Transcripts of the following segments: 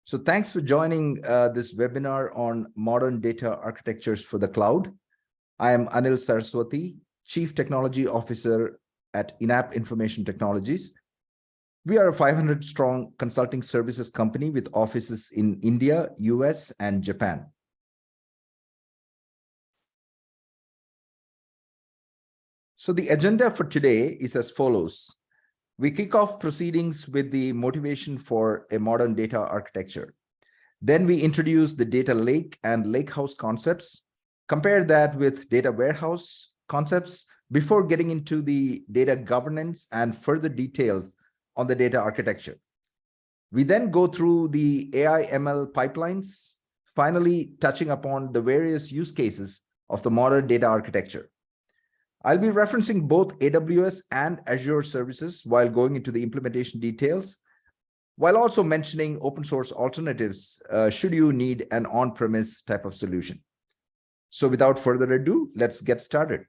So thanks for joining this webinar on modern data architectures for the cloud. I am Anil Saraswathy, Chief Technology Officer at InApp Information Technologies. We are a 500-strong consulting services company with offices in India, US, and Japan. So the agenda for today is as follows. We kick off proceedings with the motivation for a modern data architecture. Then we introduce the data lake and lakehouse concepts, compare that with data warehouse concepts before getting into the data governance and further details on the data architecture. We then go through the AI ML pipelines, finally touching upon the various use cases of the modern data architecture. I'll be referencing both AWS and Azure services while going into the implementation details, while also mentioning open source alternatives should you need an on-premise type of solution. So without further ado, let's get started.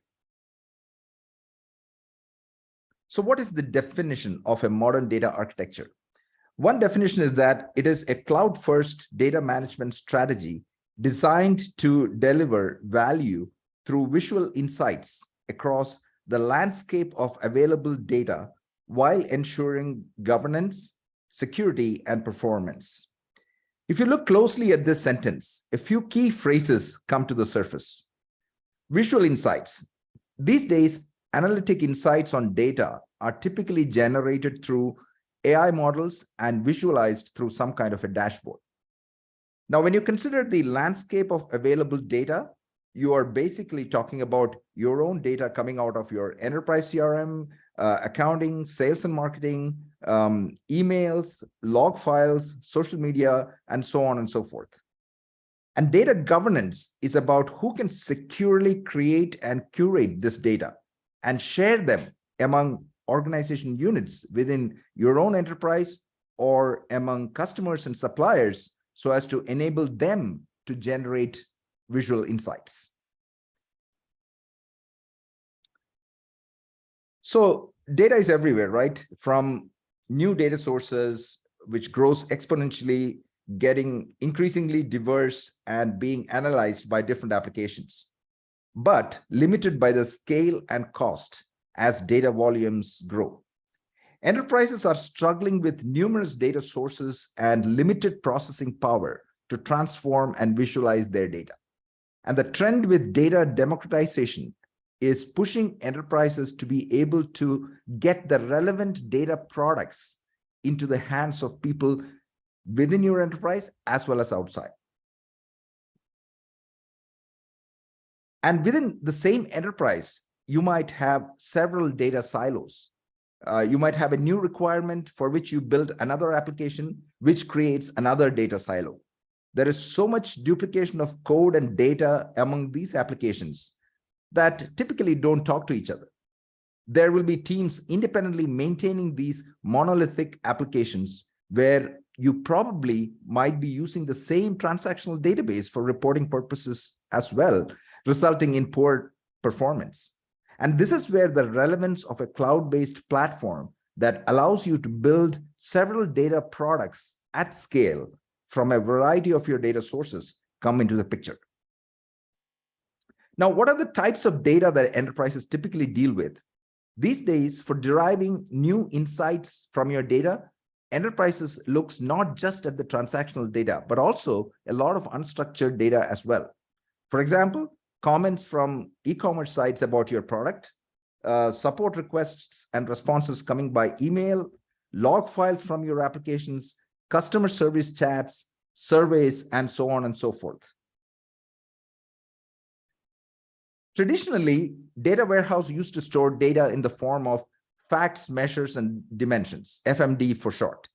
So what is the definition of a modern data architecture? One definition is that it is a cloud-first data management strategy designed to deliver value through visual insights across the landscape of available data while ensuring governance, security, and performance. If you look closely at this sentence, a few key phrases come to the surface. Visual insights. These days, analytic insights on data are typically generated through AI models and visualized through some kind of a dashboard. Now, when you consider the landscape of available data, you are basically talking about your own data coming out of your enterprise CRM, accounting, sales and marketing, emails, log files, social media, and so on and so forth. And data governance is about who can securely create and curate this data and share them among organization units within your own enterprise or among customers and suppliers so as to enable them to generate visual insights. So data is everywhere, right? From new data sources, which grows exponentially, getting increasingly diverse and being analyzed by different applications, but limited by the scale and cost as data volumes grow. Enterprises are struggling with numerous data sources and limited processing power to transform and visualize their data. And the trend with data democratization is pushing enterprises to be able to get the relevant data products into the hands of people within your enterprise as well as outside. And within the same enterprise, you might have several data silos. You might have a new requirement for which you build another application, which creates another data silo. There is so much duplication of code and data among these applications that typically don't talk to each other. There will be teams independently maintaining these monolithic applications where you probably might be using the same transactional database for reporting purposes as well, resulting in poor performance. And this is where the relevance of a cloud-based platform that allows you to build several data products at scale from a variety of your data sources come into the picture. Now, what are the types of data that enterprises typically deal with? These days, for deriving new insights from your data, enterprises looks not just at the transactional data, but also a lot of unstructured data as well. For example, comments from e-commerce sites about your product, support requests and responses coming by email, log files from your applications, customer service chats, surveys, and so on and so forth. Traditionally, data warehouse used to store data in the form of facts, measures, and dimensions, FMD for short,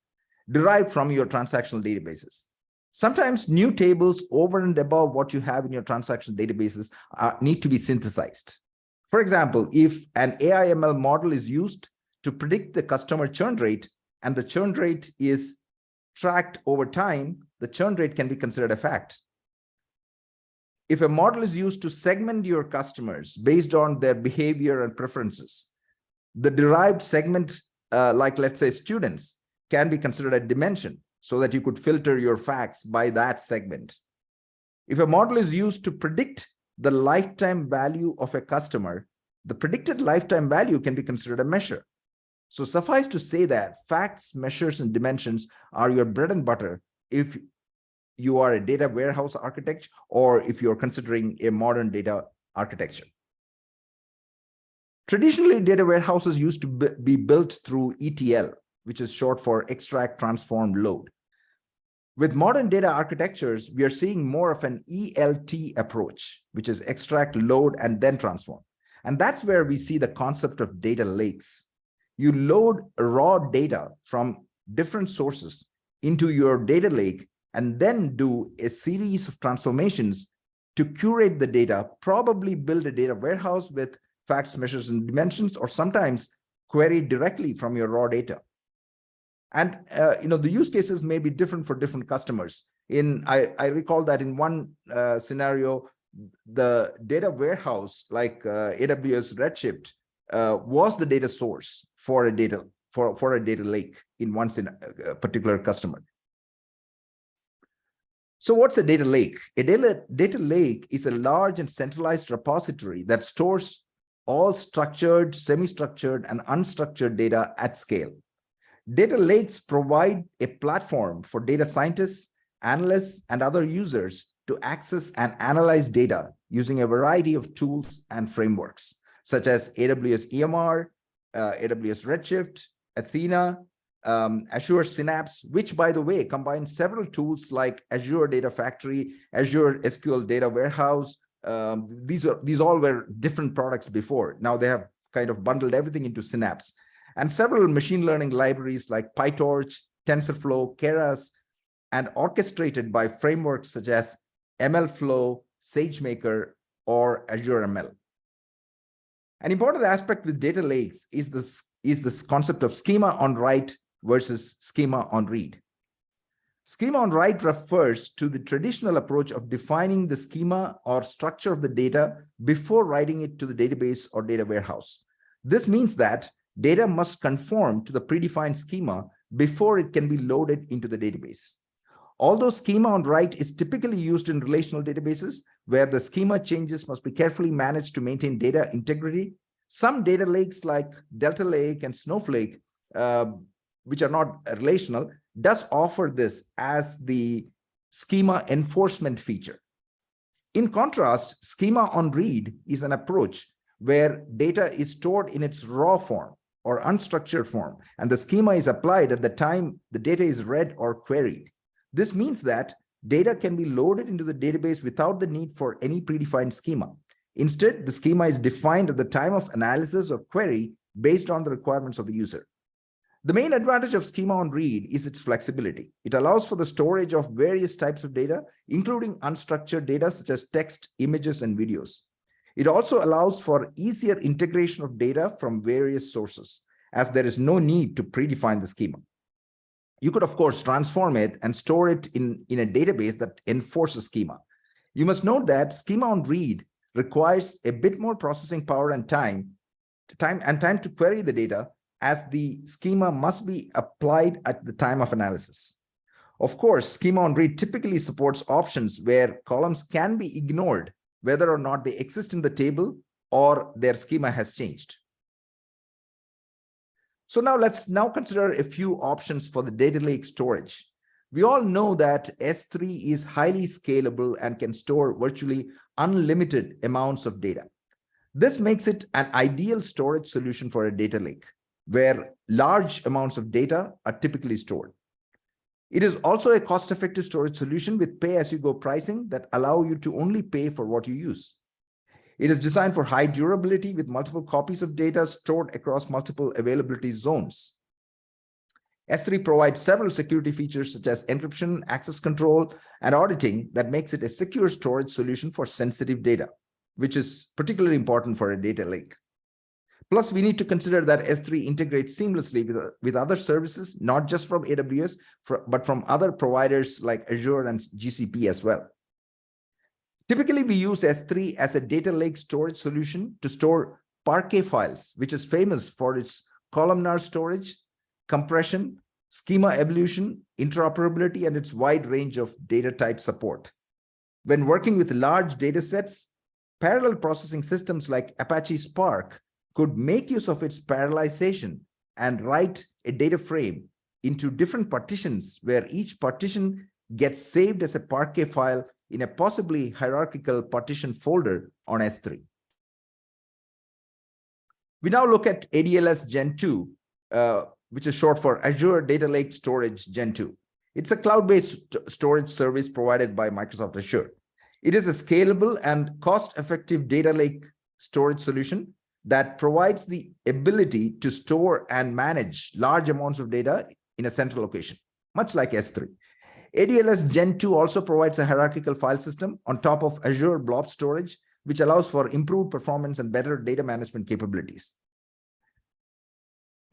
derived from your transactional databases. Sometimes new tables over and above what you have in your transactional databases need to be synthesized. For example, if an AI/ML model is used to predict the customer churn rate and the churn rate is tracked over time, the churn rate can be considered a fact. If a model is used to segment your customers based on their behavior and preferences, the derived segment, like let's say students, can be considered a dimension. so that you could filter your facts by that segment. If a model is used to predict the lifetime value of a customer, the predicted lifetime value can be considered a measure. So suffice to say that facts, measures, and dimensions are your bread and butter if you are a data warehouse architect or if you're considering a modern data architecture. Traditionally, data warehouses used to be built through ETL, which is short for extract, transform, load. With modern data architectures, we are seeing more of an ELT approach, which is extract, load, and then transform. And that's where we see the concept of data lakes. You load raw data from different sources into your data lake and then do a series of transformations to curate the data, probably build a data warehouse with facts, measures, and dimensions, or sometimes query directly from your raw data. And the use cases may be different for different customers. I recall that in one scenario, the data warehouse like AWS Redshift was the data source for a data lake in one particular customer. So what's a data lake? A data lake is a large and centralized repository that stores all structured, semi-structured, and unstructured data at scale. Data lakes provide a platform for data scientists, analysts, and other users to access and analyze data using a variety of tools and frameworks, such as AWS EMR, AWS Redshift, Athena, Azure Synapse, which, by the way, combines several tools like Azure Data Factory, Azure SQL Data Warehouse. These all were different products before. Now they have kind of bundled everything into Synapse. And several machine learning libraries like PyTorch, TensorFlow, Keras, and orchestrated by frameworks such as MLflow, SageMaker, or Azure ML. An important aspect with data lakes is this concept of schema on write versus schema on read. Schema on write refers to the traditional approach of defining the schema or structure of the data before writing it to the database or data warehouse. This means that data must conform to the predefined schema before it can be loaded into the database. Although schema on write is typically used in relational databases where the schema changes must be carefully managed to maintain data integrity, some data lakes like Delta Lake and Snowflake, which are not relational, does offer this as the schema enforcement feature. In contrast, schema on read is an approach where data is stored in its raw form or unstructured form, and the schema is applied at the time the data is read or queried. This means that data can be loaded into the database without the need for any predefined schema. Instead, the schema is defined at the time of analysis or query based on the requirements of the user. The main advantage of schema on read is its flexibility. It allows for the storage of various types of data, including unstructured data such as text, images, and videos. It also allows for easier integration of data from various sources, as there is no need to predefine the schema. You could, of course, transform it and store it in a database that enforces schema. You must note that schema on read requires a bit more processing power and time to query the data, as the schema must be applied at the time of analysis. Of course, schema on read typically supports options where columns can be ignored, whether or not they exist in the table or their schema has changed. So now let's consider a few options for the data lake storage. We all know that S3 is highly scalable and can store virtually unlimited amounts of data. This makes it an ideal storage solution for a data lake, where large amounts of data are typically stored. It is also a cost-effective storage solution with pay-as-you-go pricing that allow you to only pay for what you use. It is designed for high durability with multiple copies of data stored across multiple availability zones. S3 provides several security features such as encryption, access control, and auditing that makes it a secure storage solution for sensitive data, which is particularly important for a data lake. Plus, we need to consider that S3 integrates seamlessly with other services, not just from AWS, but from other providers like Azure and GCP as well. Typically, we use S3 as a data lake storage solution to store Parquet files, which is famous for its columnar storage, compression, schema evolution, interoperability, and its wide range of data type support. When working with large data sets, parallel processing systems like Apache Spark could make use of its parallelization and write a data frame into different partitions where each partition gets saved as a Parquet file in a possibly hierarchical partition folder on S3. We now look at ADLS Gen 2, which is short for Azure Data Lake Storage Gen 2. It's a cloud-based storage service provided by Microsoft Azure. It is a scalable and cost-effective data lake storage solution that provides the ability to store and manage large amounts of data in a central location, much like S3. ADLS Gen 2 also provides a hierarchical file system on top of Azure Blob Storage, which allows for improved performance and better data management capabilities.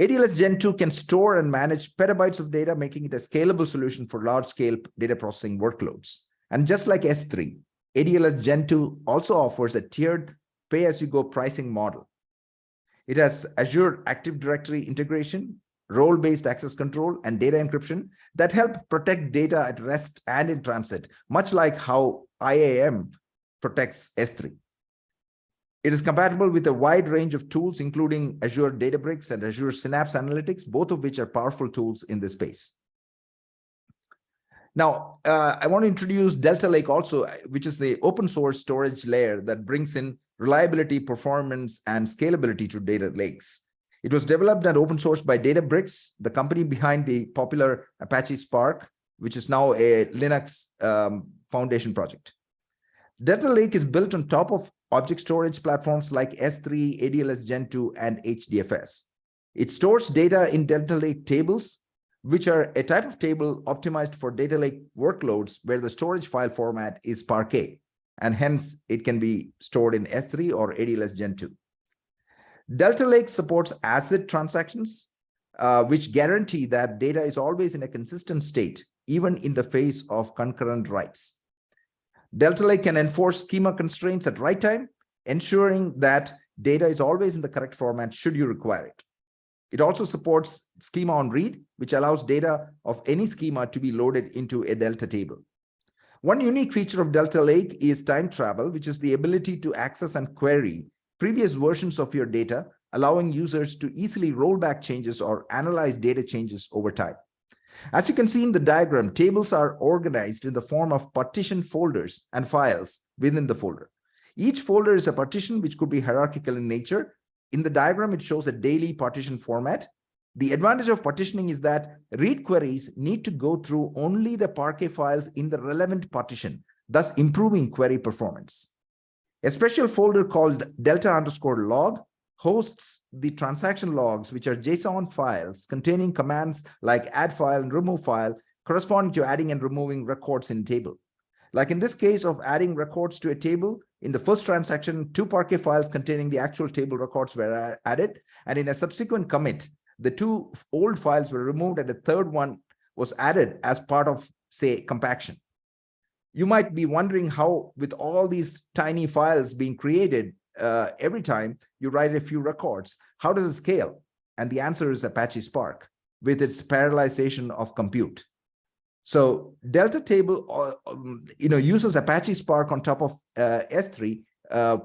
ADLS Gen 2 can store and manage petabytes of data, making it a scalable solution for large-scale data processing workloads. And just like S3, ADLS Gen 2 also offers a tiered pay-as-you-go pricing model. It has Azure Active Directory integration, role-based access control, and data encryption that help protect data at rest and in transit, much like how IAM protects S3. It is compatible with a wide range of tools, including Azure Databricks and Azure Synapse Analytics, both of which are powerful tools in this space. Now, I want to introduce Delta Lake also, which is the open source storage layer that brings in reliability, performance, and scalability to data lakes. It was developed and open sourced by Databricks, the company behind the popular Apache Spark, which is now a Linux foundation project. Delta Lake is built on top of object storage platforms like S3, ADLS Gen 2, and HDFS. It stores data in Delta Lake tables, which are a type of table optimized for data lake workloads where the storage file format is Parquet, and hence it can be stored in S3 or ADLS Gen 2. Delta Lake supports ACID transactions, which guarantee that data is always in a consistent state, even in the face of concurrent writes. Delta Lake can enforce schema constraints at write time, ensuring that data is always in the correct format should you require it. It also supports schema on read, which allows data of any schema to be loaded into a Delta table. One unique feature of Delta Lake is time travel, which is the ability to access and query previous versions of your data, allowing users to easily roll back changes or analyze data changes over time. As you can see in the diagram, tables are organized in the form of partition folders and files within the folder. Each folder is a partition which could be hierarchical in nature. In the diagram, it shows a daily partition format. The advantage of partitioning is that read queries need to go through only the Parquet files in the relevant partition, thus improving query performance. A special folder called delta_log hosts the transaction logs, which are JSON files containing commands like add file and remove file, corresponding to adding and removing records in a table. Like in this case of adding records to a table, in the first transaction, 2 Parquet files containing the actual table records were added, and in a subsequent commit, the 2 old files were removed and a third one was added as part of, say, compaction. You might be wondering how, with all these tiny files being created every time you write a few records, how does it scale? And the answer is Apache Spark with its parallelization of compute. So Delta Table, uses Apache Spark on top of S3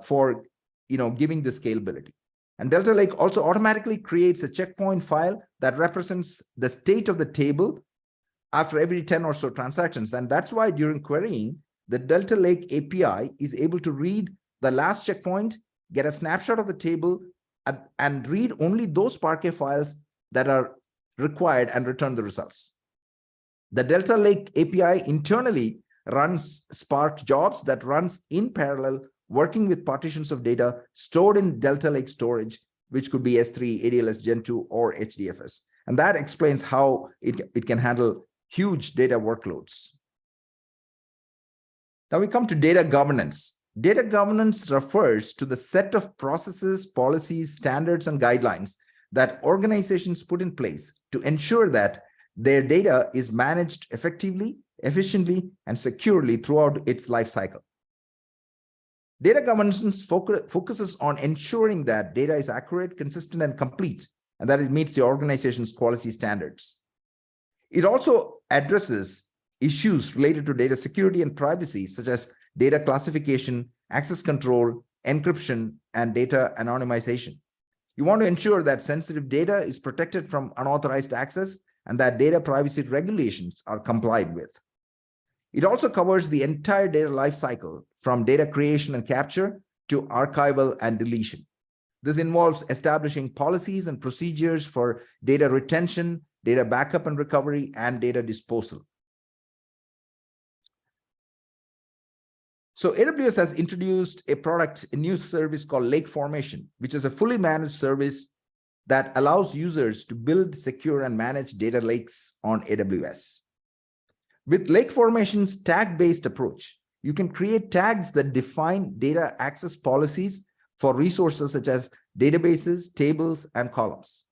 for, giving the scalability. And Delta Lake also automatically creates a checkpoint file that represents the state of the table after every 10 or so transactions. And that's why during querying, the Delta Lake API is able to read the last checkpoint, get a snapshot of the table, and read only those Parquet files that are required and return the results. The Delta Lake API internally runs Spark jobs that runs in parallel, working with partitions of data stored in Delta Lake storage, which could be S3, ADLS Gen 2, or HDFS. And that explains how it can handle huge data workloads. Now we come to data governance. Data governance refers to the set of processes, policies, standards, and guidelines that organizations put in place to ensure that their data is managed effectively, efficiently, and securely throughout its life cycle. Data governance focuses on ensuring that data is accurate, consistent, and complete, and that it meets the organization's quality standards. It also addresses issues related to data security and privacy, such as data classification, access control, encryption, and data anonymization. You want to ensure that sensitive data is protected from unauthorized access and that data privacy regulations are complied with. It also covers the entire data lifecycle from data creation and capture to archival and deletion. This involves establishing policies and procedures for data retention, data backup and recovery, and data disposal. So AWS has introduced a new service called Lake Formation, which is a fully managed service that allows users to build, secure, and manage data lakes on AWS. With Lake Formation's tag-based approach, you can create tags that define data access policies for resources such as databases, tables, and columns.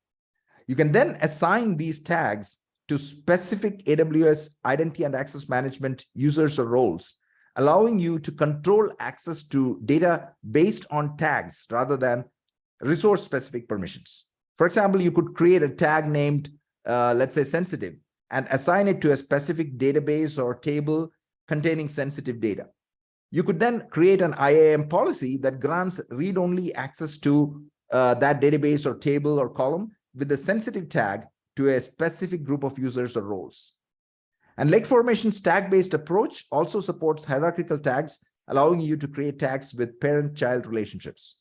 You can then assign these tags to specific AWS identity and access management users or roles, allowing you to control access to data based on tags rather than resource-specific permissions. For example, you could create a tag named, let's say, sensitive, and assign it to a specific database or table containing sensitive data. You could then create an IAM policy that grants read-only access to that database or table or column with the sensitive tag to a specific group of users or roles. And Lake Formation's tag-based approach also supports hierarchical tags, allowing you to create tags with parent-child relationships.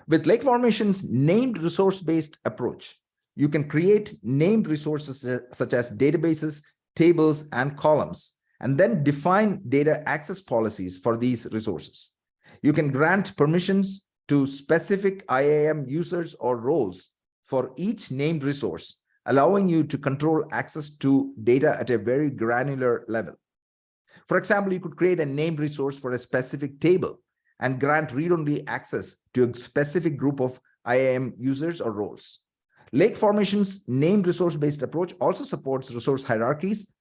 With Lake Formation's named resource-based approach, you can create named resources such as databases, tables, and columns, and then define data access policies for these resources. You can grant permissions to specific IAM users or roles for each named resource, allowing you to control access to data at a very granular level. For example, you could create a named resource for a specific table and grant read-only access to a specific group of IAM users or roles. Lake Formation's named resource-based approach also supports resource hierarchies,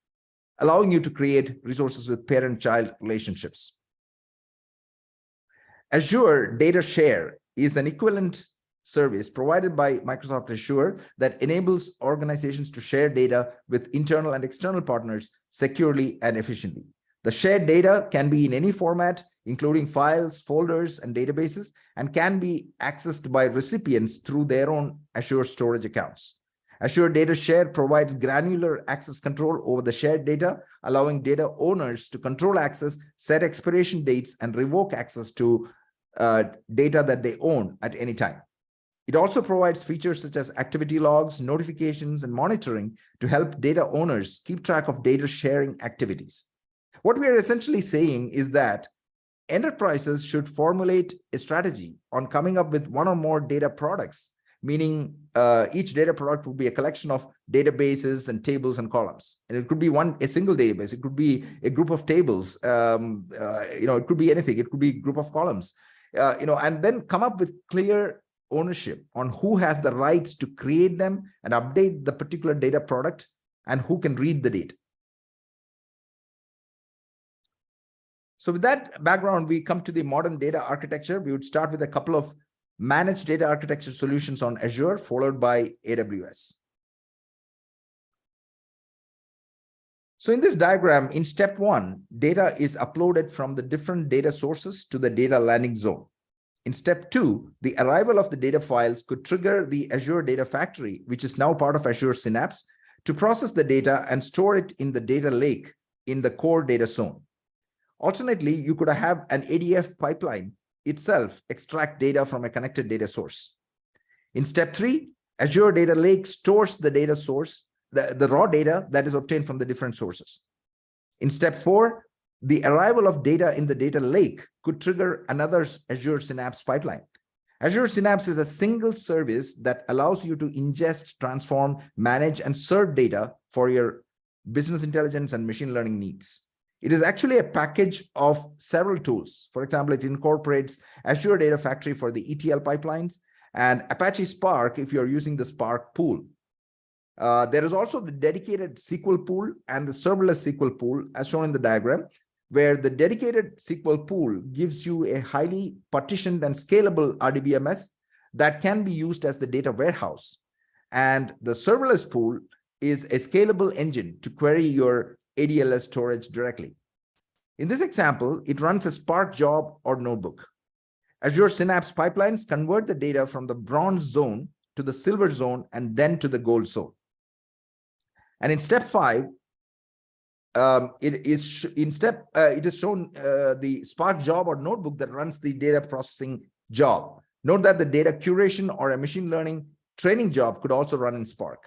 allowing you to create resources with parent-child relationships. Azure Data Share is an equivalent service provided by Microsoft Azure that enables organizations to share data with internal and external partners securely and efficiently. The shared data can be in any format, including files, folders, and databases, and can be accessed by recipients through their own Azure storage accounts. Azure Data Share provides granular access control over the shared data, allowing data owners to control access, set expiration dates, and revoke access to data that they own at any time. It also provides features such as activity logs, notifications, and monitoring to help data owners keep track of data sharing activities. What we are essentially saying is that enterprises should formulate a strategy on coming up with one or more data products, meaning each data product will be a collection of databases and tables and columns. And it could be a single database. It could be a group of tables. It could be anything. It could be a group of columns. And then come up with clear ownership on who has the rights to create them and update the particular data product and who can read the data. So with that background, we come to the modern data architecture. We would start with a couple of managed data architecture solutions on Azure, followed by AWS. So in this diagram, in step 1, data is uploaded from the different data sources to the data landing zone. In step 2, the arrival of the data files could trigger the Azure Data Factory, which is now part of Azure Synapse, to process the data and store it in the data lake in the core data zone. Alternately, you could have an ADF pipeline itself extract data from a connected data source. In step 3, Azure Data Lake stores the data source, the raw data that is obtained from the different sources. In step 4, the arrival of data in the data lake could trigger another Azure Synapse pipeline. Azure Synapse is a single service that allows you to ingest, transform, manage, and serve data for your business intelligence and machine learning needs. It is actually a package of several tools. For example, it incorporates Azure Data Factory for the ETL pipelines and Apache Spark if you're using the Spark pool. There is also the dedicated SQL pool and the serverless SQL pool as shown in the diagram, where the dedicated SQL pool gives you a highly partitioned and scalable RDBMS that can be used as the data warehouse. And the serverless pool is a scalable engine to query your ADLS storage directly. In this example, it runs a Spark job or notebook. Azure Synapse pipelines convert the data from the bronze zone to the silver zone and then to the gold zone. And in step 5, it is shown the Spark job or notebook that runs the data processing job. Note that the data curation or a machine learning training job could also run in Spark.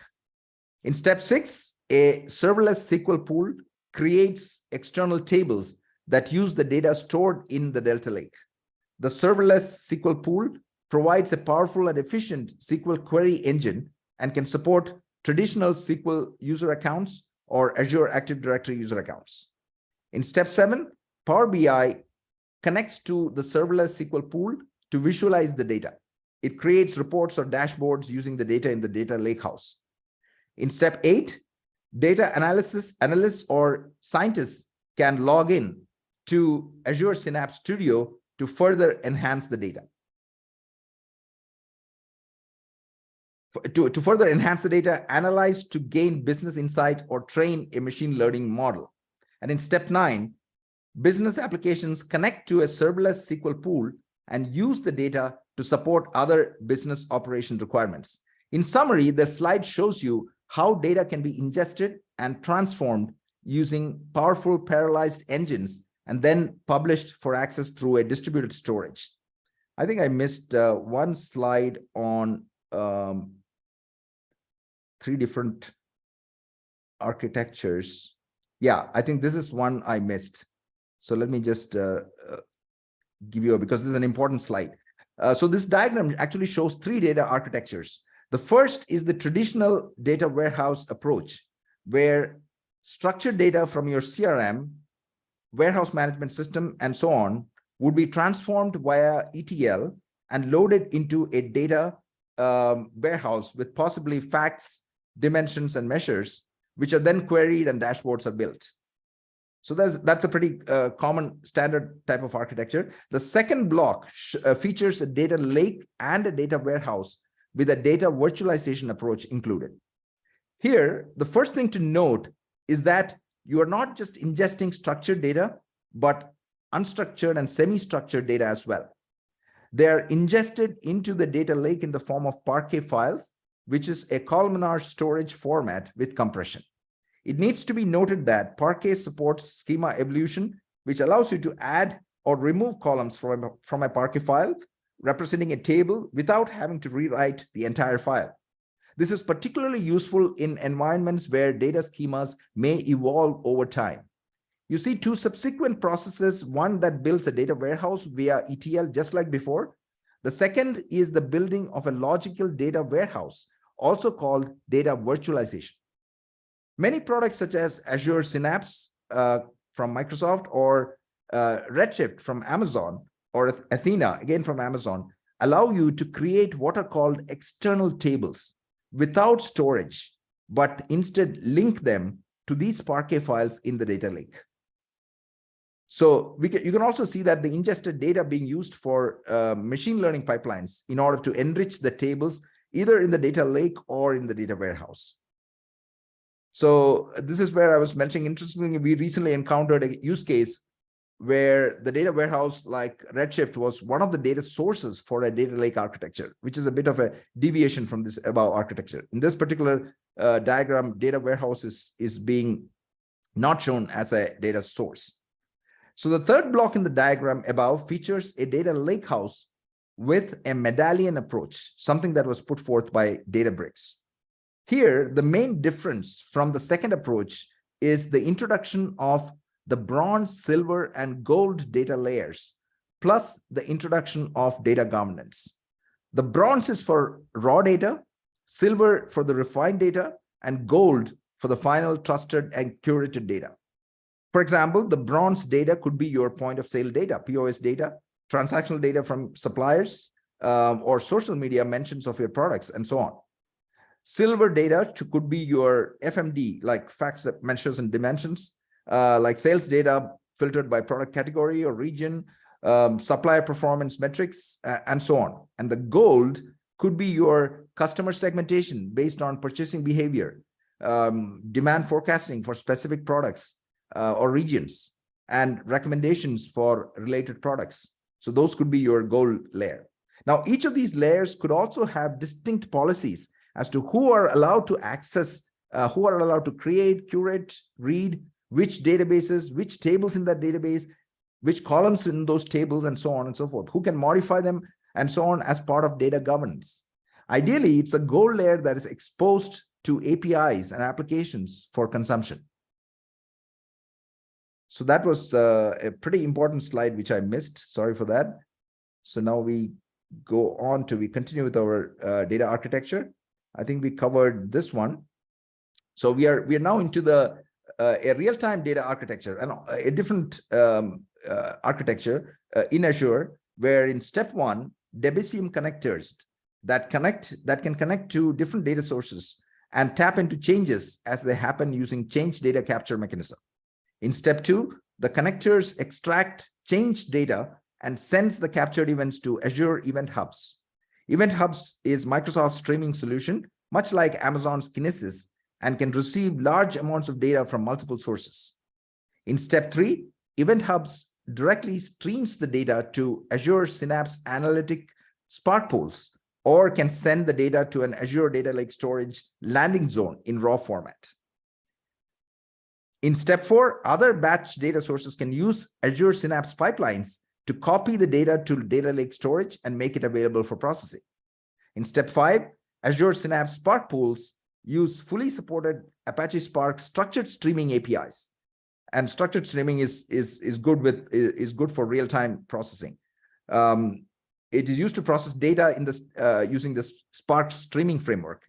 In step 6, a serverless SQL pool creates external tables that use the data stored in the Delta Lake. The serverless SQL pool provides a powerful and efficient SQL query engine and can support traditional SQL user accounts or Azure Active Directory user accounts. In step 7, Power BI connects to the serverless SQL pool to visualize the data. It creates reports or dashboards using the data in the data lakehouse. In step 8, data analysts or scientists can log in to Azure Synapse Studio to further enhance the data. To further enhance the data, analyze to gain business insight or train a machine learning model. And in step 9, business applications connect to a serverless SQL pool and use the data to support other business operation requirements. In summary, the slide shows you how data can be ingested and transformed using powerful parallelized engines and then published for access through a distributed storage. I think I missed one slide on 3 different architectures. Yeah, I think this is one I missed. So let me just give you, because this is an important slide. So this diagram actually shows 3 data architectures. The first is the traditional data warehouse approach, where structured data from your CRM, warehouse management system, and so on would be transformed via ETL and loaded into a data warehouse with possibly facts, dimensions, and measures, which are then queried and dashboards are built. So that's a pretty common standard type of architecture. The second block features a data lake and a data warehouse with a data virtualization approach included. Here, the first thing to note is that you are not just ingesting structured data, but unstructured and semi-structured data as well. They are ingested into the data lake in the form of Parquet files, which is a columnar storage format with compression. It needs to be noted that Parquet supports schema evolution, which allows you to add or remove columns from a Parquet file, representing a table without having to rewrite the entire file. This is particularly useful in environments where data schemas may evolve over time. You see 2 subsequent processes, one that builds a data warehouse via ETL, just like before. The second is the building of a logical data warehouse, also called data virtualization. Many products such as Azure Synapse from Microsoft, or Redshift from Amazon, or Athena, again from Amazon, allow you to create what are called external tables without storage, but instead link them to these Parquet files in the data lake. So you can also see that the ingested data being used for machine learning pipelines in order to enrich the tables, either in the data lake or in the data warehouse. So this is where I was mentioning, interestingly, we recently encountered a use case where the data warehouse like Redshift was one of the data sources for a data lake architecture, which is a bit of a deviation from this above architecture. In this particular diagram, data warehouse is being not shown as a data source. So the third block in the diagram above features a data lakehouse with a medallion approach, something that was put forth by Databricks. Here, the main difference from the second approach is the introduction of the bronze, silver, and gold data layers, plus the introduction of data governance. The bronze is for raw data, silver for the refined data, and gold for the final trusted and curated data. For example, the bronze data could be your point of sale data, POS data, transactional data from suppliers, or social media mentions of your products, and so on. Silver data could be your FMD, like facts, measures, and dimensions, like sales data filtered by product category or region, supplier performance metrics, and so on. And the gold could be your customer segmentation based on purchasing behavior, demand forecasting for specific products or regions, and recommendations for related products. So those could be your goal layer. Now, each of these layers could also have distinct policies as to who are allowed to access, who are allowed to create, curate, read, which databases, which tables in that database, which columns in those tables, and so on and so forth, who can modify them, and so on, as part of data governance. Ideally, it's a goal layer that is exposed to APIs and applications for consumption. So that was a pretty important slide, which I missed. Sorry for that. So now we continue with our data architecture. I think we covered this one. So we are now into the a real-time data architecture, and a different architecture in Azure, where in step 1, Debezium connectors that can connect to different data sources and tap into changes as they happen using change data capture mechanism. In step 2, the connectors extract change data and sends the captured events to Azure Event Hubs. Event Hubs is Microsoft's streaming solution, much like Amazon's Kinesis, and can receive large amounts of data from multiple sources. In step 3, Event Hubs directly streams the data to Azure Synapse Analytic Spark pools, or can send the data to an Azure Data Lake Storage landing zone in raw format. In step 4, other batch data sources can use Azure Synapse pipelines to copy the data to Data Lake Storage and make it available for processing. In step 5, Azure Synapse Spark pools use fully supported Apache Spark structured streaming APIs. And structured streaming is good for real-time processing. It is used to process data in this using the Spark streaming framework.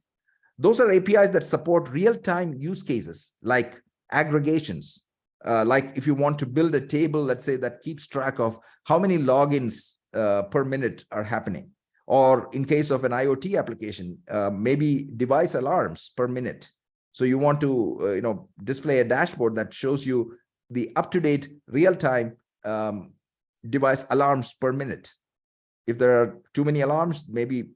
Those are APIs that support real-time use cases like aggregations. Like if you want to build a table, let's say, that keeps track of how many logins per minute are happening, or in case of an IoT application, maybe device alarms per minute. So you want to display a dashboard that shows you the up-to-date real-time device alarms per minute. If there are too many alarms, maybe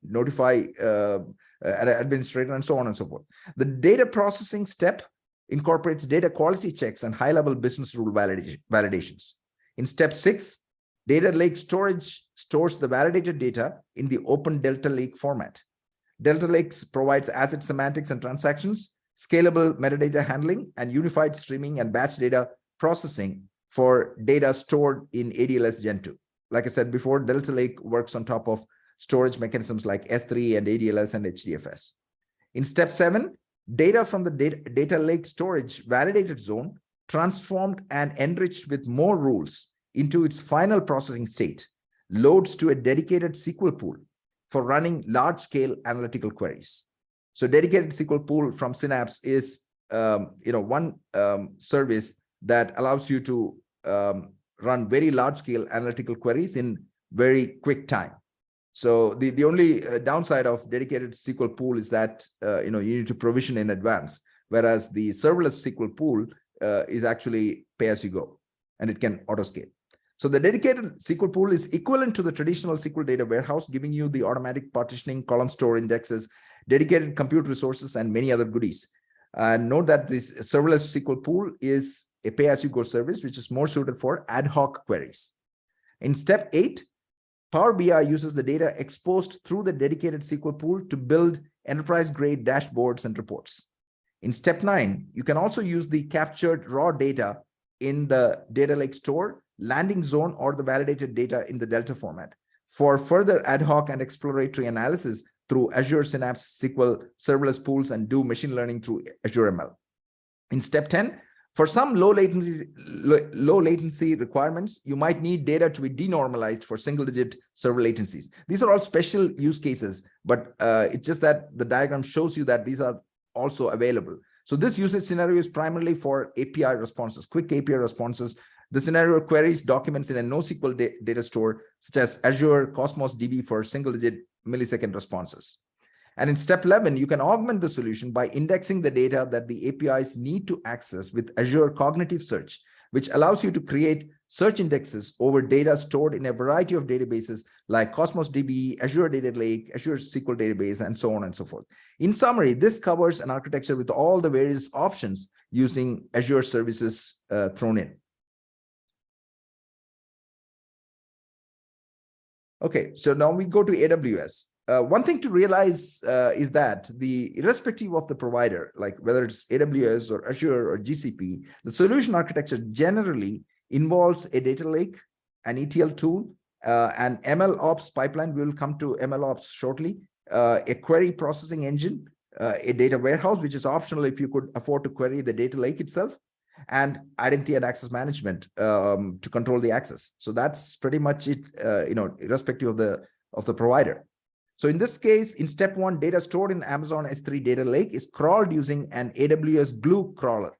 notify an administrator, and so on and so forth. The data processing step incorporates data quality checks and high-level business rule validations. In step 6, Data Lake Storage stores the validated data in the open Delta Lake format. Delta Lakes provides asset semantics and transactions, scalable metadata handling, and unified streaming and batch data processing for data stored in ADLS Gen 2. Like I said before, Delta Lake works on top of storage mechanisms like S3 and ADLS and HDFS. In step 7, data from the data lake storage validated zone transformed and enriched with more rules into its final processing state loads to a dedicated SQL pool for running large-scale analytical queries. So dedicated SQL pool from Synapse is one service that allows you to run very large-scale analytical queries in very quick time. So the only downside of dedicated SQL pool is that you need to provision in advance, whereas the serverless SQL pool is actually pay as you go, and it can auto scale. So the dedicated SQL pool is equivalent to the traditional SQL data warehouse, giving you the automatic partitioning, column store indexes, dedicated compute resources, and many other goodies. And note that this serverless SQL pool is a pay-as-you-go service, which is more suited for ad hoc queries. In step 8, Power BI uses the data exposed through the dedicated SQL pool to build enterprise-grade dashboards and reports. In step 9, you can also use the captured raw data in the data lake store, landing zone, or the validated data in the Delta format for further ad hoc and exploratory analysis through Azure Synapse SQL serverless pools, and do machine learning through Azure ML. In step 10, for some low latency requirements, you might need data to be denormalized for single-digit server latencies. These are all special use cases, but it's just that the diagram shows you that these are also available. So this usage scenario is primarily for API responses, quick API responses. The scenario queries documents in a NoSQL data store, such as Azure Cosmos DB for single-digit millisecond responses. And in step 11, you can augment the solution by indexing the data that the APIs need to access with Azure Cognitive Search, which allows you to create search indexes over data stored in a variety of databases like Cosmos DB, Azure Data Lake, Azure SQL Database, and so on and so forth. In summary, this covers an architecture with all the various options using Azure services thrown in. Okay, so now we go to AWS. One thing to realize is that irrespective of the provider, like whether it's AWS or Azure or GCP, the solution architecture generally involves a data lake, an ETL tool, an ML ops pipeline. We will come to ML ops shortly, a query processing engine, a data warehouse, which is optional if you could afford to query the data lake itself, and identity and access management to control the access. So that's pretty much it, irrespective of the provider. So in this case, in step one, data stored in Amazon S3 data lake is crawled using an AWS Glue crawler,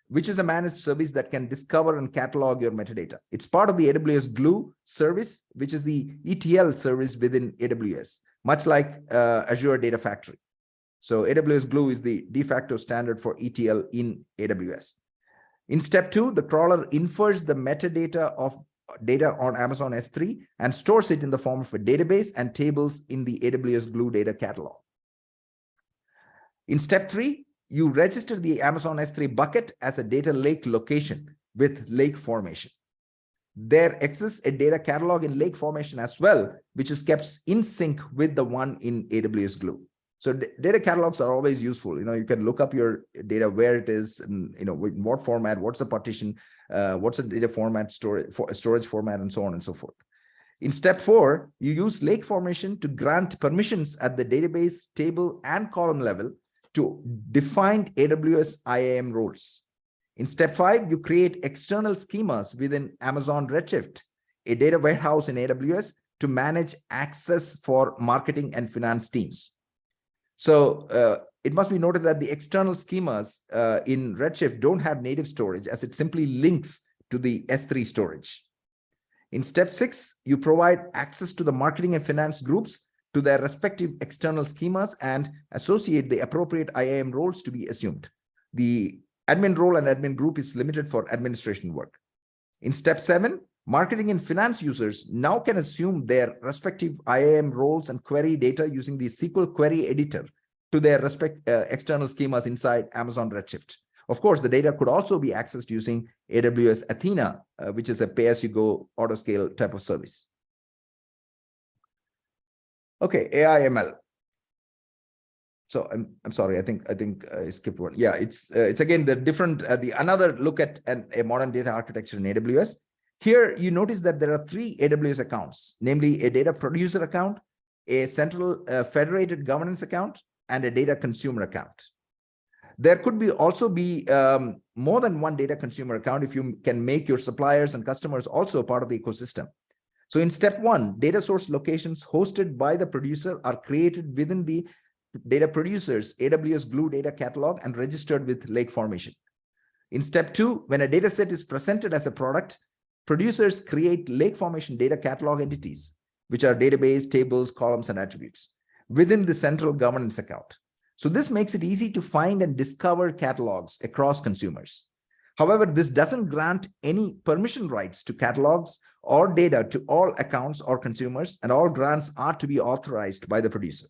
which is a managed service that can discover and catalog your metadata. It's part of the AWS Glue service, which is the ETL service within AWS, much like Azure Data Factory. So AWS Glue is the de facto standard for ETL in AWS. In step two, the crawler infers the metadata of data on Amazon S3 and stores it in the form of a database and tables in the AWS Glue data catalog. In step three, you register the Amazon S3 bucket as a data lake location with Lake Formation. There exists a data catalog in Lake Formation as well, which is kept in sync with the one in AWS Glue. So data catalogs are always useful. You can look up your data, where it is, and in what format, what's the partition, what's the data format, storage format, and so on and so forth. In step four, you use Lake Formation to grant permissions at the database, table, and column level to define AWS IAM roles. In step five, you create external schemas within Amazon Redshift, a data warehouse in AWS, to manage access for marketing and finance teams. So it must be noted that the external schemas in Redshift don't have native storage, as it simply links to the S3 storage. In step six, you provide access to the marketing and finance groups to their respective external schemas and associate the appropriate IAM roles to be assumed. The admin role and admin group is limited for administration work. In step seven, marketing and finance users now can assume their respective IAM roles and query data using the SQL query editor to their external schemas inside Amazon Redshift. Of course, the data could also be accessed using AWS Athena, which is a pay-as-you-go auto-scale type of service. Okay, AI/ML. So I'm sorry, I think I skipped one. Yeah, it's again the different another look at a modern data architecture in AWS. Here you notice that there are three AWS accounts, namely a data producer account, a central federated governance account, and a data consumer account. There could also be more than one data consumer account if you can make your suppliers and customers also part of the ecosystem. So in step one, data source locations hosted by the producer are created within the data producer's AWS Glue data catalog and registered with Lake Formation. In step two, when a data set is presented as a product, producers create Lake Formation data catalog entities, which are database, tables, columns, and attributes within the central governance account. So this makes it easy to find and discover catalogs across consumers. However, this doesn't grant any permission rights to catalogs or data to all accounts or consumers, and all grants are to be authorized by the producer.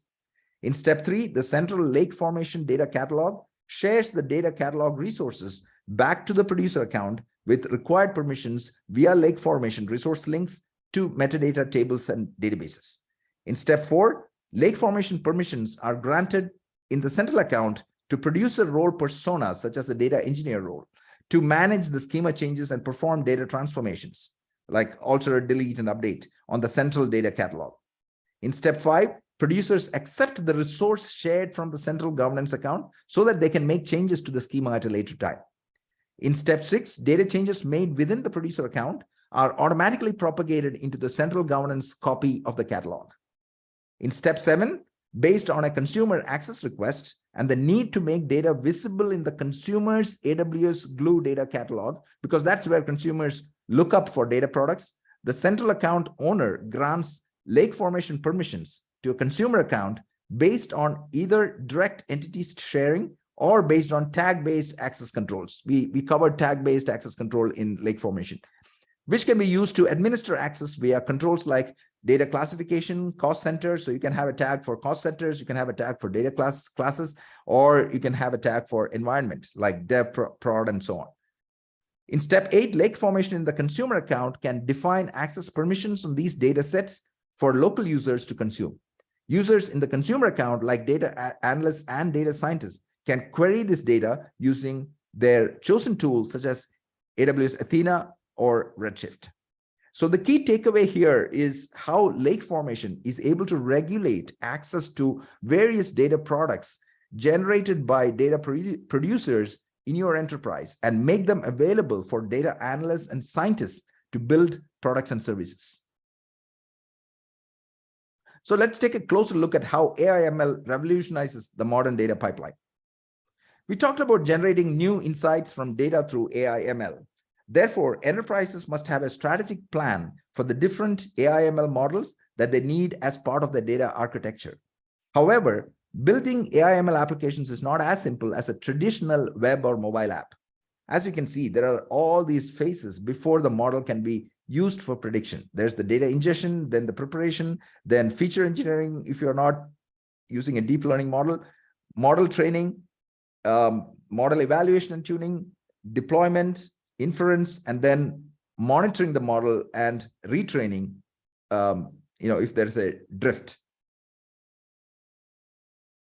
In step three, the central Lake Formation data catalog shares the data catalog resources back to the producer account with required permissions via Lake Formation resource links to metadata tables and databases. In step four, Lake Formation permissions are granted in the central account to producer role personas, such as the data engineer role, to manage the schema changes and perform data transformations, like alter, delete, and update on the central data catalog. In step five, producers accept the resource shared from the central governance account so that they can make changes to the schema at a later time. In step six, data changes made within the producer account are automatically propagated into the central governance copy of the catalog. In step seven, based on a consumer access request and the need to make data visible in the consumer's AWS Glue data catalog, because that's where consumers look up for data products, the central account owner grants Lake Formation permissions to a consumer account based on either direct entity sharing or based on tag-based access controls. We covered tag-based access control in Lake Formation, which can be used to administer access via controls like data classification, cost centers. So you can have a tag for cost centers, you can have a tag for data classes, or you can have a tag for environment like dev, prod, and so on. In step 8, Lake Formation in the consumer account can define access permissions on these data sets for local users to consume. Users in the consumer account, like data analysts and data scientists, can query this data using their chosen tools such as AWS Athena or Redshift. So the key takeaway here is how Lake Formation is able to regulate access to various data products generated by data producers in your enterprise and make them available for data analysts and scientists to build products and services. So let's take a closer look at how AI/ML revolutionizes the modern data pipeline. We talked about generating new insights from data through AI/ML. Therefore, enterprises must have a strategic plan for the different AI/ML models that they need as part of their data architecture. However, building AI/ML applications is not as simple as a traditional web or mobile app. As you can see, there are all these phases before the model can be used for prediction. There's the data ingestion, then the preparation, then feature engineering if you're not using a deep learning model, model training, model evaluation and tuning, deployment, inference, and then monitoring the model and retraining, if there's a drift.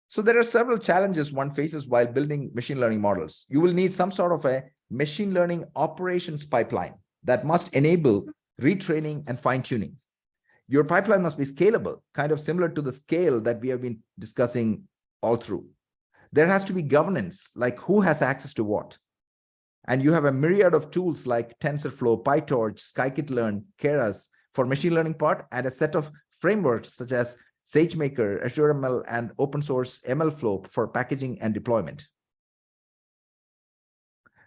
So there are several challenges one faces while building machine learning models. You will need some sort of a machine learning operations pipeline that must enable retraining and fine-tuning. Your pipeline must be scalable, kind of similar to the scale that we have been discussing all through. There has to be governance, like who has access to what. And you have a myriad of tools like TensorFlow, PyTorch, Scikit-learn, Keras for machine learning part, and a set of frameworks such as SageMaker, Azure ML, and open source MLflow for packaging and deployment.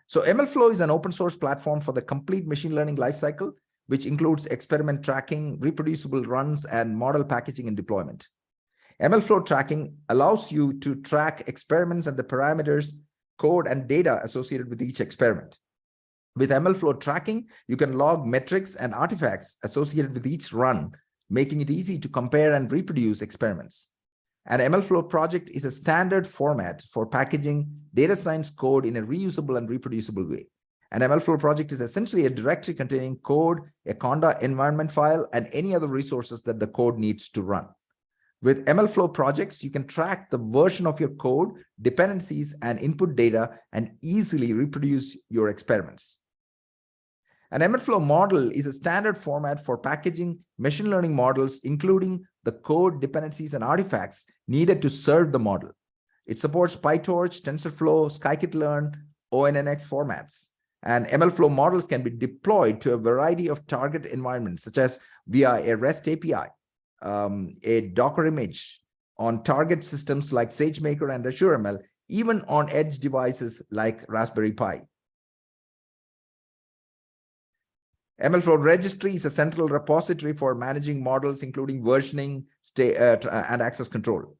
So MLflow is an open source platform for the complete machine learning lifecycle, which includes experiment tracking, reproducible runs, and model packaging and deployment. MLflow tracking allows you to track experiments and the parameters, code, and data associated with each experiment. With MLflow tracking, you can log metrics and artifacts associated with each run, making it easy to compare and reproduce experiments. An MLflow project is a standard format for packaging data science code in a reusable and reproducible way. An MLflow project is essentially a directory containing code, a Conda environment file, and any other resources that the code needs to run. With MLflow projects, you can track the version of your code, dependencies, and input data, and easily reproduce your experiments. An MLflow model is a standard format for packaging machine learning models, including the code, dependencies, and artifacts needed to serve the model. It supports PyTorch, TensorFlow, Scikit-learn, ONNX formats. And MLflow models can be deployed to a variety of target environments, such as via a REST API, a Docker image, on target systems like SageMaker and Azure ML, even on edge devices like Raspberry Pi. MLflow registry is a central repository for managing models, including versioning and access control.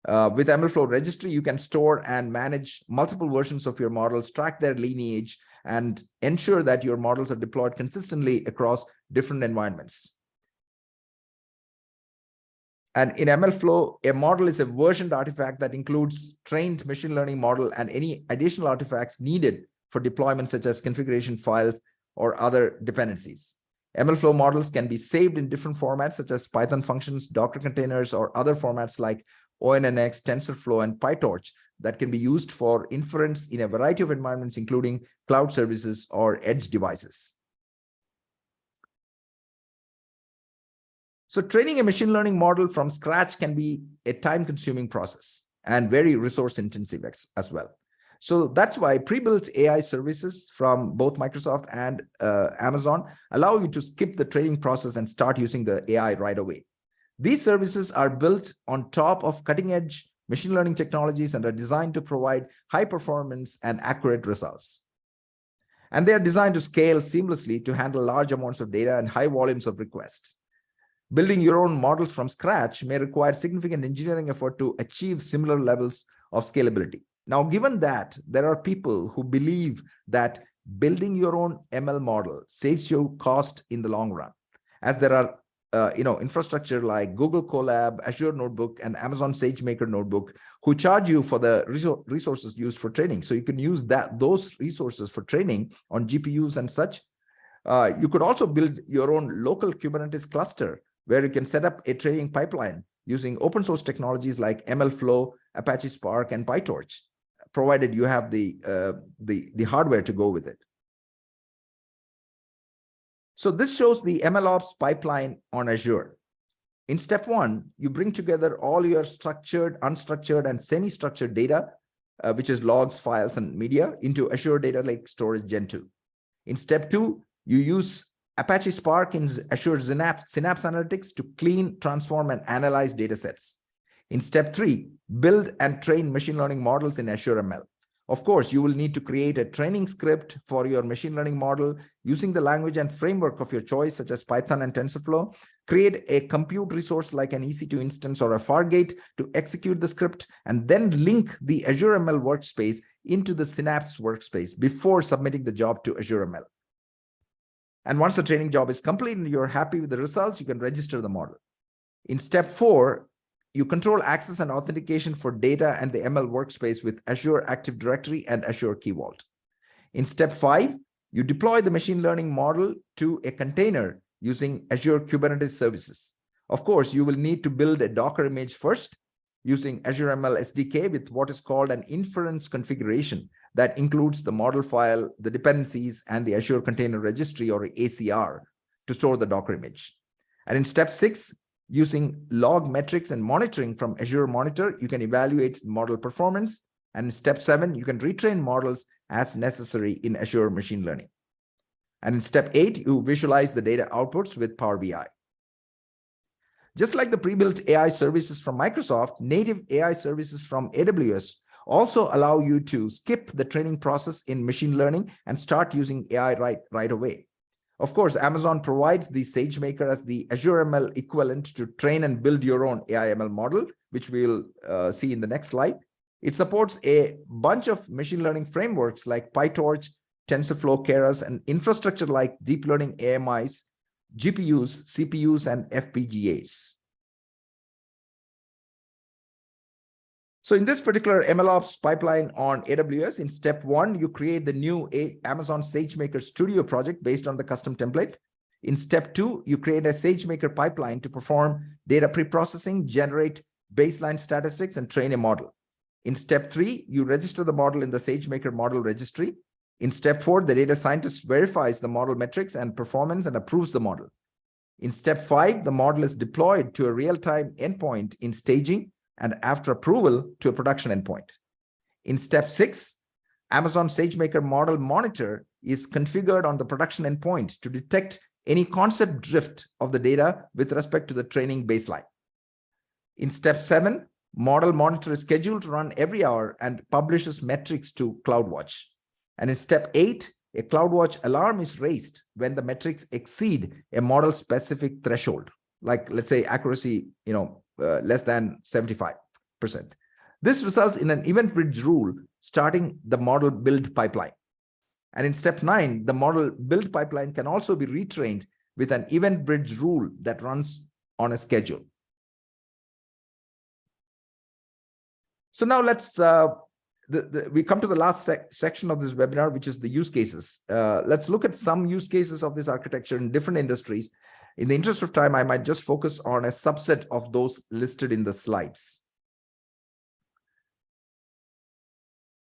With MLflow registry, you can store and manage multiple versions of your models, track their lineage, and ensure that your models are deployed consistently across different environments. And in MLflow, a model is a versioned artifact that includes trained machine learning model and any additional artifacts needed for deployment, such as configuration files or other dependencies. MLflow models can be saved in different formats, such as Python functions, Docker containers, or other formats like ONNX, TensorFlow, and PyTorch that can be used for inference in a variety of environments, including cloud services or edge devices. So training a machine learning model from scratch can be a time-consuming process and very resource-intensive as well. So that's why pre-built AI services from both Microsoft and Amazon allow you to skip the training process and start using the AI right away. These services are built on top of cutting-edge machine learning technologies and are designed to provide high performance and accurate results. And they are designed to scale seamlessly to handle large amounts of data and high volumes of requests. Building your own models from scratch may require significant engineering effort to achieve similar levels of scalability. Now, given that there are people who believe that building your own ML model saves you cost in the long run, as there are infrastructure like Google Colab, Azure Notebook, and Amazon SageMaker Notebook, who charge you for the resources used for training. So you can use those resources for training on GPUs and such. You could also build your own local Kubernetes cluster where you can set up a training pipeline using open source technologies like MLflow, Apache Spark, and PyTorch, provided you have the hardware to go with it. So this shows the MLOps pipeline on Azure. In step 1, you bring together all your structured, unstructured, and semi-structured data, which is logs, files, and media, into Azure Data Lake Storage Gen 2. In step 2, you use Apache Spark in Azure Synapse Analytics to clean, transform, and analyze data sets. In step 3, build and train machine learning models in Azure ML. Of course, you will need to create a training script for your machine learning model using the language and framework of your choice, such as Python and TensorFlow. Create a compute resource like an EC2 instance or a Fargate to execute the script, and then link the Azure ML workspace into the Synapse workspace before submitting the job to Azure ML. And once the training job is complete and you're happy with the results, you can register the model. In step 4, you control access and authentication for data and the ML workspace with Azure Active Directory and Azure Key Vault. In step 5, you deploy the machine learning model to a container using Azure Kubernetes services. Of course, you will need to build a Docker image first using Azure ML SDK with what is called an inference configuration that includes the model file, the dependencies, and the Azure Container Registry, or ACR, to store the Docker image. And in step 6, using log metrics and monitoring from Azure Monitor, you can evaluate model performance. And in step 7, you can retrain models as necessary in Azure Machine Learning. And in step 8, you visualize the data outputs with Power BI. Just like the pre-built AI services from Microsoft, native AI services from AWS also allow you to skip the training process in machine learning and start using AI right away. Of course, Amazon provides the SageMaker as the Azure ML equivalent to train and build your own AI ML model, which we'll see in the next slide. It supports a bunch of machine learning frameworks like PyTorch, TensorFlow, Keras, and infrastructure like deep learning AMIs, GPUs, CPUs, and FPGAs. So in this particular MLOps pipeline on AWS, in step 1, you create the new Amazon SageMaker Studio project based on the custom template. In step 2, you create a SageMaker pipeline to perform data preprocessing, generate baseline statistics, and train a model. In step 3, you register the model in the SageMaker model registry. In step 4, the data scientist verifies the model metrics and performance and approves the model. In step 5, the model is deployed to a real-time endpoint in staging, and after approval to a production endpoint. In step 6, Amazon SageMaker Model Monitor is configured on the production endpoint to detect any concept drift of the data with respect to the training baseline. In step 7, Model Monitor is scheduled to run every hour and publishes metrics to CloudWatch. And in step 8, a CloudWatch alarm is raised when the metrics exceed a model-specific threshold, like let's say accuracy, less than 75%. This results in an event bridge rule starting the model build pipeline. And in step 9, the model build pipeline can also be retrained with an event bridge rule that runs on a schedule. So now let's, we come to the last section of this webinar, which is the use cases. Let's look at some use cases of this architecture in different industries. In the interest of time, I might just focus on a subset of those listed in the slides.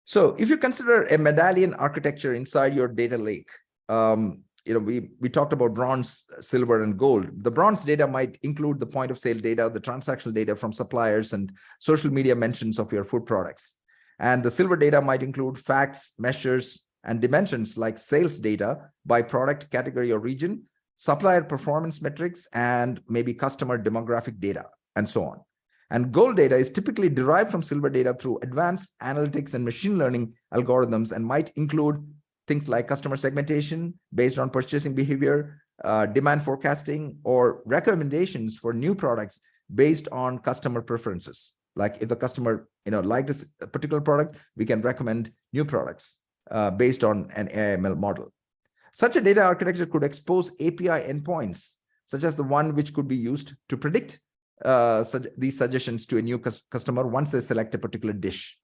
So if you consider a medallion architecture inside your data lake, we talked about bronze, silver, and gold. The bronze data might include the point of sale data, the transactional data from suppliers, and social media mentions of your food products. And the silver data might include facts, measures, and dimensions like sales data by product, category, or region, supplier performance metrics, and maybe customer demographic data, and so on. And gold data is typically derived from silver data through advanced analytics and machine learning algorithms, and might include things like customer segmentation based on purchasing behavior, demand forecasting, or recommendations for new products based on customer preferences, Like if the customer, liked this particular product, we can recommend new products based on an AI/ML model. Such a data architecture could expose API endpoints, such as the one which could be used to predict these suggestions to a new customer once they select a particular dish.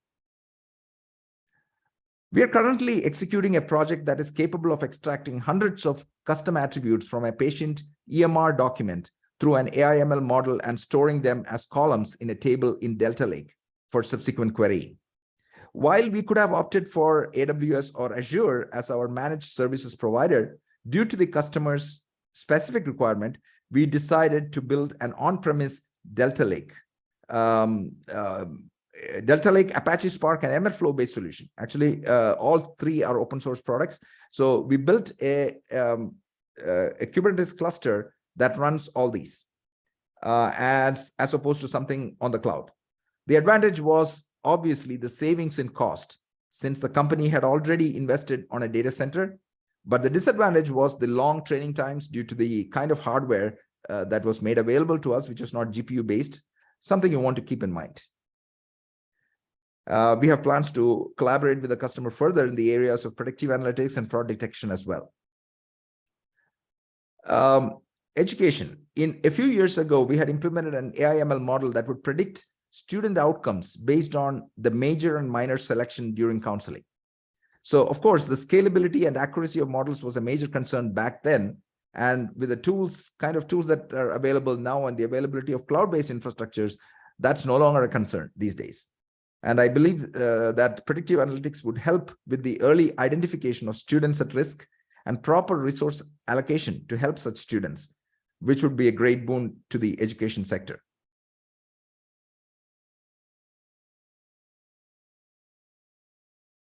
We are currently executing a project that is capable of extracting hundreds of custom attributes from a patient EMR document through an AI/ML model and storing them as columns in a table in Delta Lake for subsequent querying. While we could have opted for AWS or Azure as our managed services provider, due to the customer's specific requirement, we decided to build an on-premise Delta Lake. Delta Lake, Apache Spark, and MLflow-based solution. Actually, all three are open source products. So we built a Kubernetes cluster that runs all these as opposed to something on the cloud. The advantage was obviously the savings in cost, since the company had already invested on a data center. But the disadvantage was the long training times due to the kind of hardware that was made available to us, which is not GPU-based, something you want to keep in mind. We have plans to collaborate with the customer further in the areas of predictive analytics and fraud detection as well. Education. A few years ago, we had implemented an AI/ML model that would predict student outcomes based on the major and minor selection during counseling. So, of course, the scalability and accuracy of models was a major concern back then. And with the tools that are available now and the availability of cloud-based infrastructures, that's no longer a concern these days. And I believe that predictive analytics would help with the early identification of students at risk and proper resource allocation to help such students, which would be a great boon to the education sector.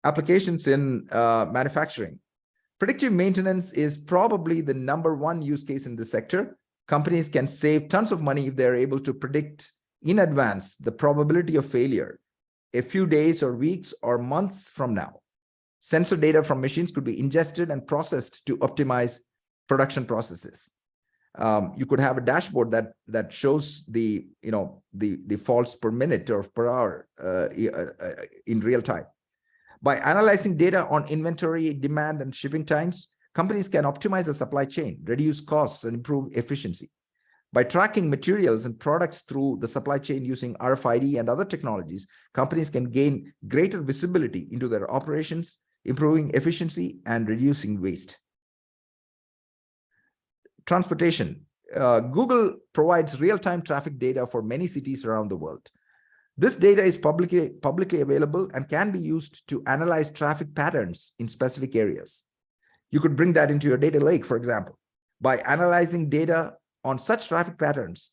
Applications in manufacturing. Predictive maintenance is probably the #1 use case in the sector. Companies can save tons of money if they're able to predict in advance the probability of failure a few days or weeks or months from now. Sensor data from machines could be ingested and processed to optimize production processes. You could have a dashboard that shows the faults per minute or per hour in real time. By analyzing data on inventory, demand, and shipping times, companies can optimize the supply chain, reduce costs, and improve efficiency. By tracking materials and products through the supply chain using RFID and other technologies, companies can gain greater visibility into their operations, improving efficiency and reducing waste. Transportation. Google provides real-time traffic data for many cities around the world. This data is publicly available and can be used to analyze traffic patterns in specific areas. You could bring that into your data lake, for example. By analyzing data on such traffic patterns,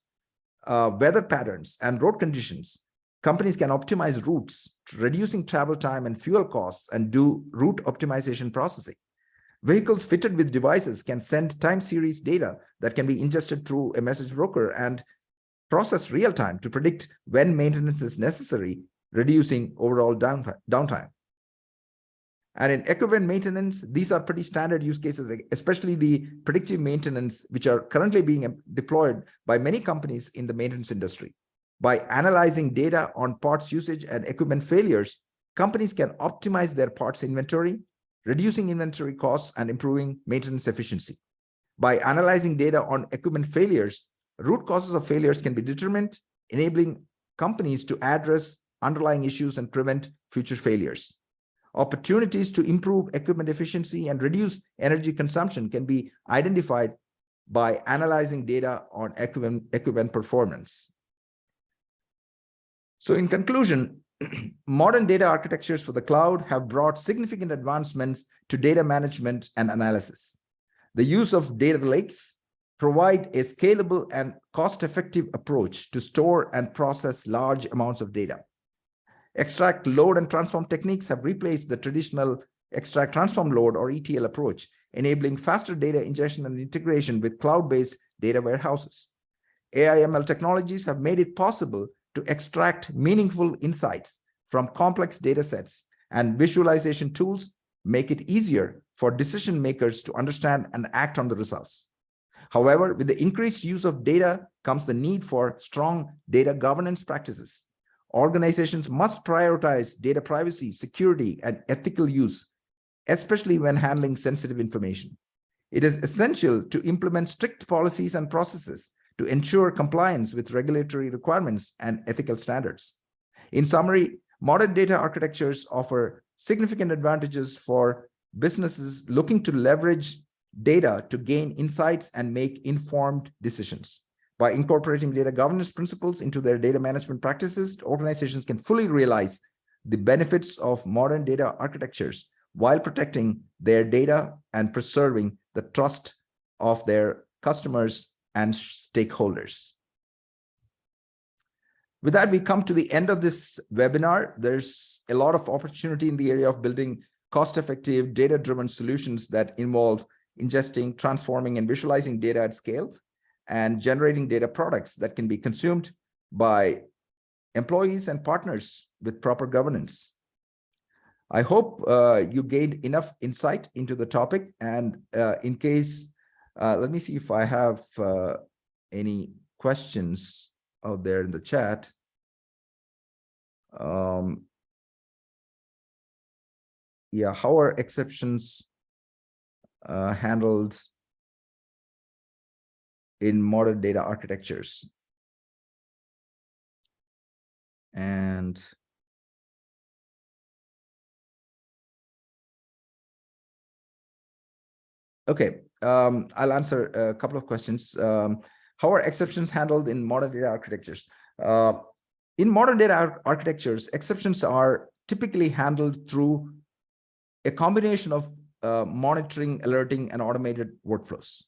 weather patterns, and road conditions, companies can optimize routes, reducing travel time and fuel costs, and do route optimization processing. Vehicles fitted with devices can send time series data that can be ingested through a message broker and process real time to predict when maintenance is necessary, reducing overall downtime. And in equipment maintenance, these are pretty standard use cases, especially the predictive maintenance, which are currently being deployed by many companies in the maintenance industry. By analyzing data on parts usage and equipment failures, companies can optimize their parts inventory, reducing inventory costs and improving maintenance efficiency. By analyzing data on equipment failures, root causes of failures can be determined, enabling companies to address underlying issues and prevent future failures. Opportunities to improve equipment efficiency and reduce energy consumption can be identified by analyzing data on equipment performance. So in conclusion, modern data architectures for the cloud have brought significant advancements to data management and analysis. The use of data lakes provide a scalable and cost-effective approach to store and process large amounts of data. Extract, load, and transform techniques have replaced the traditional extract, transform, load, or ETL approach, enabling faster data ingestion and integration with cloud-based data warehouses. AI/ML technologies have made it possible to extract meaningful insights from complex data sets, and visualization tools make it easier for decision makers to understand and act on the results. However, with the increased use of data comes the need for strong data governance practices. Organizations must prioritize data privacy, security, and ethical use, especially when handling sensitive information. It is essential to implement strict policies and processes to ensure compliance with regulatory requirements and ethical standards. In summary, modern data architectures offer significant advantages for businesses looking to leverage data to gain insights and make informed decisions. By incorporating data governance principles into their data management practices, organizations can fully realize the benefits of modern data architectures while protecting their data and preserving the trust of their customers and stakeholders. With that, we come to the end of this webinar. There's a lot of opportunity in the area of building cost-effective, data-driven solutions that involve ingesting, transforming, and visualizing data at scale, and generating data products that can be consumed by employees and partners with proper governance. I hope you gained enough insight into the topic. And in case, let me see if I have any questions out there in the chat. Yeah, how are exceptions handled in modern data architectures? And okay, I'll answer a couple of questions. How are exceptions handled in modern data architectures? In modern data architectures, exceptions are typically handled through a combination of monitoring, alerting, and automated workflows.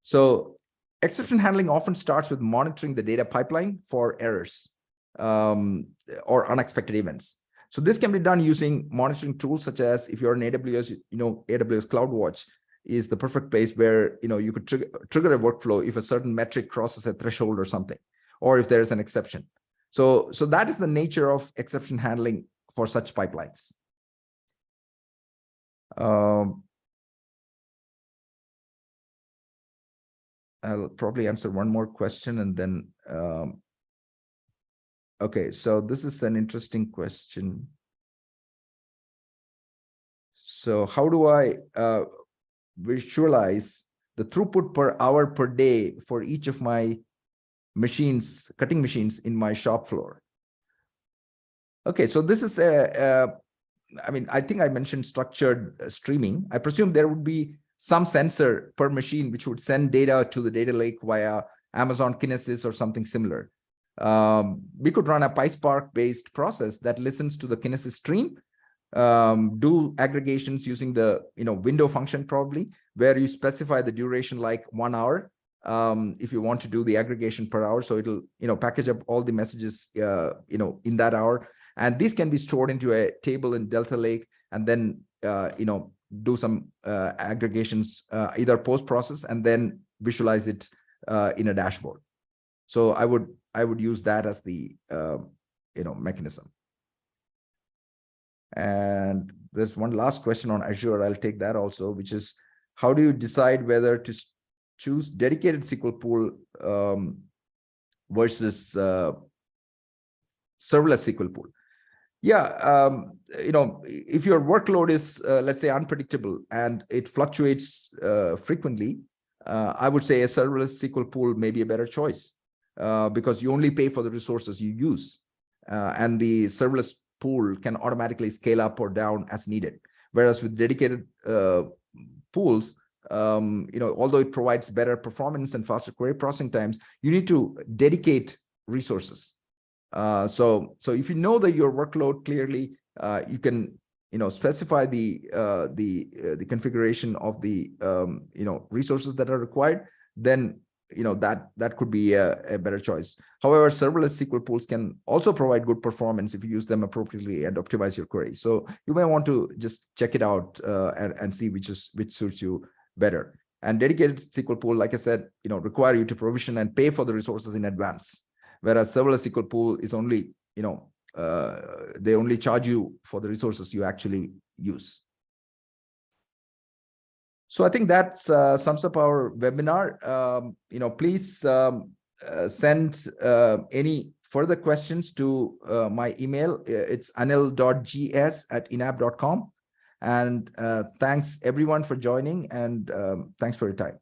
So exception handling often starts with monitoring the data pipeline for errors or unexpected events. So this can be done using monitoring tools such as, if you're in AWS, AWS CloudWatch is the perfect place where you could trigger a workflow if a certain metric crosses a threshold or something, or if there is an exception. So that is the nature of exception handling for such pipelines. I'll probably answer one more question and then okay, so this is an interesting question. So how do I visualize the throughput per hour per day for each of my machines, cutting machines in my shop floor? Okay, so this is I mean, I think I mentioned structured streaming. I presume there would be some sensor per machine which would send data to the data lake via Amazon Kinesis or something similar. We could run a PySpark-based process that listens to the Kinesis stream, do aggregations using the window function probably, where you specify the duration like 1 hour if you want to do the aggregation per hour. So it'll package up all the messages in that hour, and these can be stored into a table in Delta Lake, and then do some aggregations either post-process and then visualize it in a dashboard. So I would use that as the mechanism. And there's one last question on Azure. I'll take that also, which is, how do you decide whether to choose dedicated SQL pool versus serverless SQL pool? Yeah, if your workload is, let's say, unpredictable and it fluctuates frequently, I would say a serverless SQL pool may be a better choice because you only pay for the resources you use, and the serverless pool can automatically scale up or down as needed. Whereas with dedicated pools, although it provides better performance and faster query processing times, you need to dedicate resources. So if you know that your workload clearly, you can specify the configuration of the resources that are required, then that could be a better choice. However, serverless SQL pools can also provide good performance if you use them appropriately and optimize your queries. So you may want to just check it out and see which suits you better. And dedicated SQL pool, like I said, require you to provision and pay for the resources in advance. Whereas serverless SQL pool is only, they only charge you for the resources you actually use. So I think that sums up our webinar. Please send any further questions to my email. It's anil.gs@inapp.com. And thanks everyone for joining, and thanks for your time.